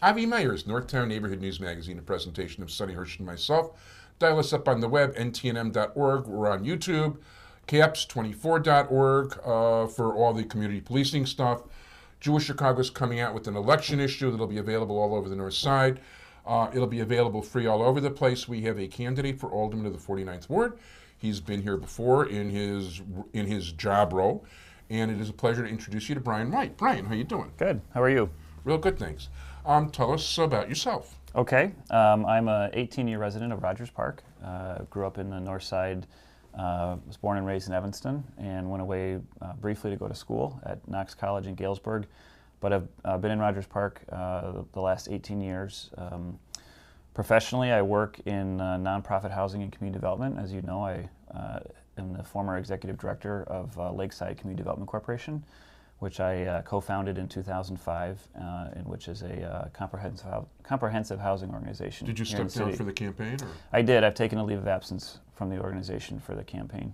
Avi Meyers, Northtown Neighborhood News Magazine, a presentation of Sonny Hirsch and myself. Dial us up on the web, ntnm.org. We're on YouTube, caps24.org for all the community policing stuff. Jewish Chicago's coming out with an election issue that'll be available all over the North Side. It'll be available free all over the place. We have a candidate for alderman of the 49th Ward. He's been here before in his job role, and it is a pleasure to introduce you to Brian White. Brian, how you doing? Good. How are you? Real good, thanks. Tell us about yourself. Okay. I'm a 18-year resident of Rogers Park. Grew up in the North Side. Was born and raised in Evanston, and went away briefly to go to school at Knox College in Galesburg. But I've been in Rogers Park the last 18 years. Professionally, I work in nonprofit housing and community development. As you know, I am the former executive director of Lakeside Community Development Corporation, which I co-founded in 2005, and which is a comprehensive housing organization. Did you step down for the campaign? Or? I did. I've taken a leave of absence from the organization for the campaign.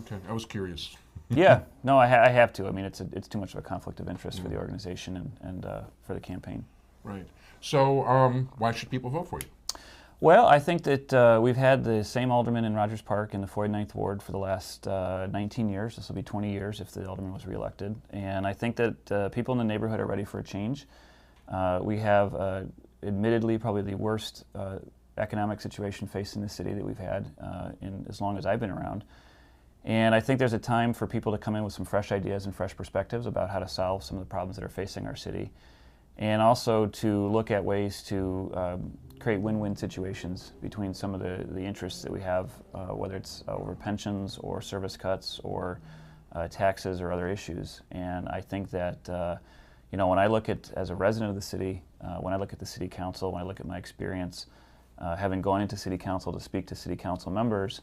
Okay, I was curious. Yeah, no, I have to. I mean, it's too much of a conflict of interest for the organization and for the campaign. Right. So why should people vote for you? Well, I think that we've had the same alderman in Rogers Park in the 49th Ward for the last 19 years. This will be 20 years if the alderman was reelected. And I think that people in the neighborhood are ready for a change. We have, admittedly, probably the worst economic situation facing the city that we've had in as long as I've been around. And I think there's a time for people to come in with some fresh ideas and fresh perspectives about how to solve some of the problems that are facing our city. And also to look at ways to create win-win situations between some of the interests that we have, whether it's over pensions or service cuts or taxes or other issues. And I think that, when I look at, as a resident of the city, when I look at the city council, when I look at my experience, having gone into city council to speak to city council members,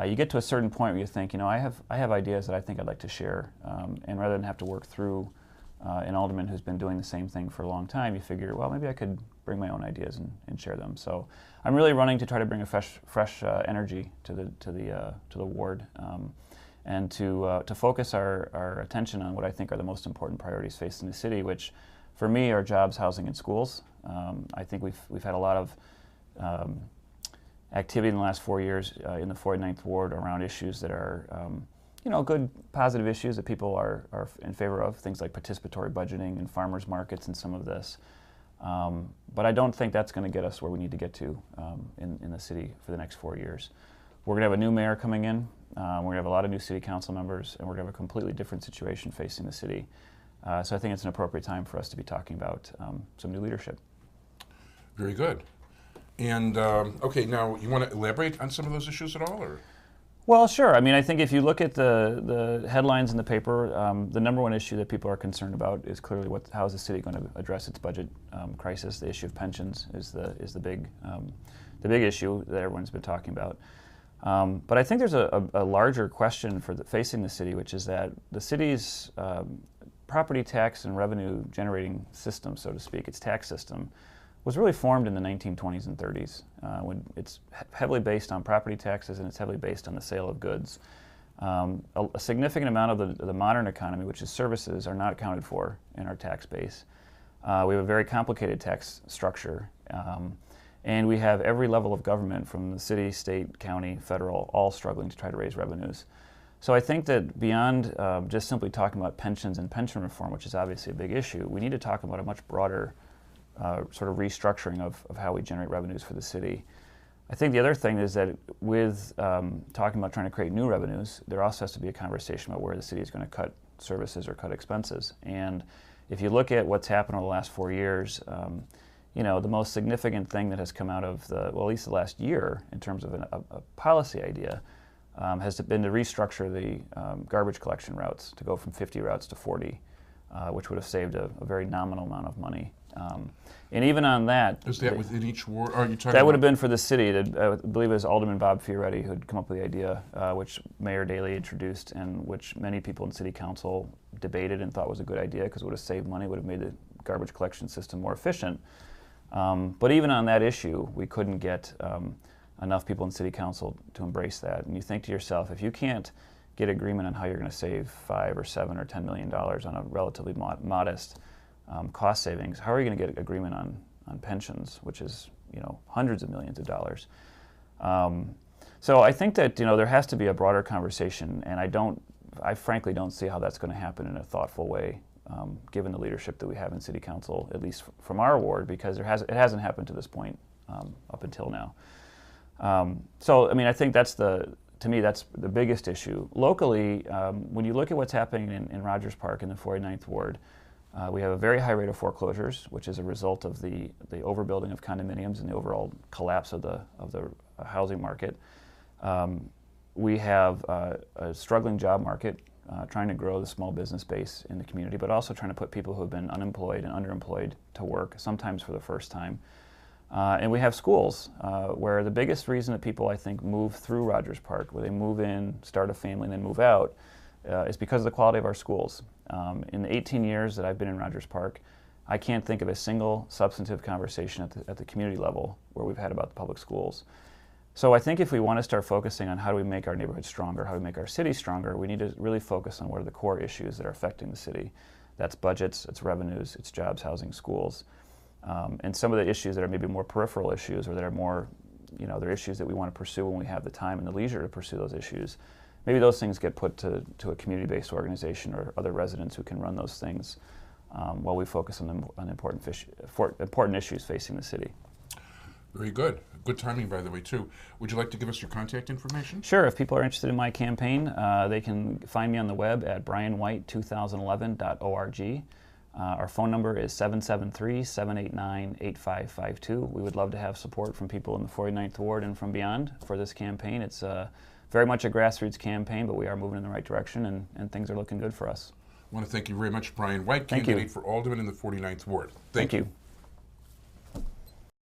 you get to a certain point where you think, I have ideas that I think I'd like to share. And rather than have to work through an alderman who's been doing the same thing for a long time, you figure, well, maybe I could bring my own ideas and share them. So I'm really running to try to bring a fresh energy to the ward, and to focus our attention on what I think are the most important priorities facing the city, which for me are jobs, housing, and schools. I think we've had a lot of activity in the last 4 years in the 49th Ward around issues that are good, positive issues that people are in favor of, things like participatory budgeting and farmers markets and some of this. But I don't think that's going to get us where we need to get to in the city for the next 4 years. We're going to have a new mayor coming in, we're going to have a lot of new city council members, and we're going to have a completely different situation facing the city. So I think it's an appropriate time for us to be talking about some new leadership. Very good. And, okay, now you want to elaborate on some of those issues at all? Or? Well, sure. I mean, I think if you look at the headlines in the paper, the number one issue that people are concerned about is clearly how is the city going to address its budget crisis. The issue of pensions is the big issue that everyone's been talking about. But I think there's a larger question facing the city, which is that the city's property tax and revenue generating system, so to speak, its tax system, was really formed in the 1920s and 30s, when it's heavily based on property taxes and it's heavily based on the sale of goods. A significant amount of the modern economy, which is services, are not accounted for in our tax base. We have a very complicated tax structure, and we have every level of government, from the city, state, county, federal, all struggling to try to raise revenues. So I think that beyond just simply talking about pensions and pension reform, which is obviously a big issue, we need to talk about a much broader sort of restructuring of how we generate revenues for the city. I think the other thing is that with talking about trying to create new revenues, there also has to be a conversation about where the city is going to cut services or cut expenses. And if you look at what's happened over the last 4 years, the most significant thing that has come out of at least the last year in terms of a policy idea has been to restructure the garbage collection routes, to go from 50 routes to 40, which would have saved a very nominal amount of money. And even on that... Is that within each ward? Are you talking that would have been for the city. I believe it was Alderman Bob Fioretti who had come up with the idea, which Mayor Daley introduced, and which many people in City Council debated and thought was a good idea because it would have saved money, would have made the garbage collection system more efficient. But even on that issue, we couldn't get enough people in City Council to embrace that. And you think to yourself, if you can't get agreement on how you're going to save $5 or $7 or $10 million on a relatively modest cost savings, how are you going to get agreement on on pensions, which is hundreds of millions of dollars. So I think that there has to be a broader conversation, and I frankly don't see how that's going to happen in a thoughtful way, given the leadership that we have in City Council, at least from our ward, because it hasn't happened to this point up until now. So I mean, I think to me that's the biggest issue. Locally, when you look at what's happening in Rogers Park in the 49th Ward, we have a very high rate of foreclosures, which is a result of the overbuilding of condominiums and the overall collapse of the housing market. We have a struggling job market, trying to grow the small business base in the community, but also trying to put people who have been unemployed and underemployed to work, sometimes for the first time. And we have schools where the biggest reason that people, I think, move through Rogers Park, where they move in, start a family, and then move out, is because of the quality of our schools. In the 18 years that I've been in Rogers Park, I can't think of a single substantive conversation at the community level where we've had about the public schools. So I think if we want to start focusing on how do we make our neighborhood stronger, how do we make our city stronger, we need to really focus on what are the core issues that are affecting the city. That's budgets, it's revenues, it's jobs, housing, schools. And some of the issues that are maybe more peripheral issues, or that are more, they're issues that we want to pursue when we have the time and the leisure to pursue those issues. Maybe those things get put to a community-based organization or other residents who can run those things while we focus on important issues facing the city. Very good. Good timing, by the way, too. Would you like to give us your contact information? Sure. If people are interested in my campaign, they can find me on the web at brianwhite2011.org. Our phone number is 773-789-8552. We would love to have support from people in the 49th Ward and from beyond for this campaign. It's very much a grassroots campaign, but we are moving in the right direction, and things are looking good for us. I want to thank you very much, Brian White, candidate for Alderman in the 49th Ward. Thank you.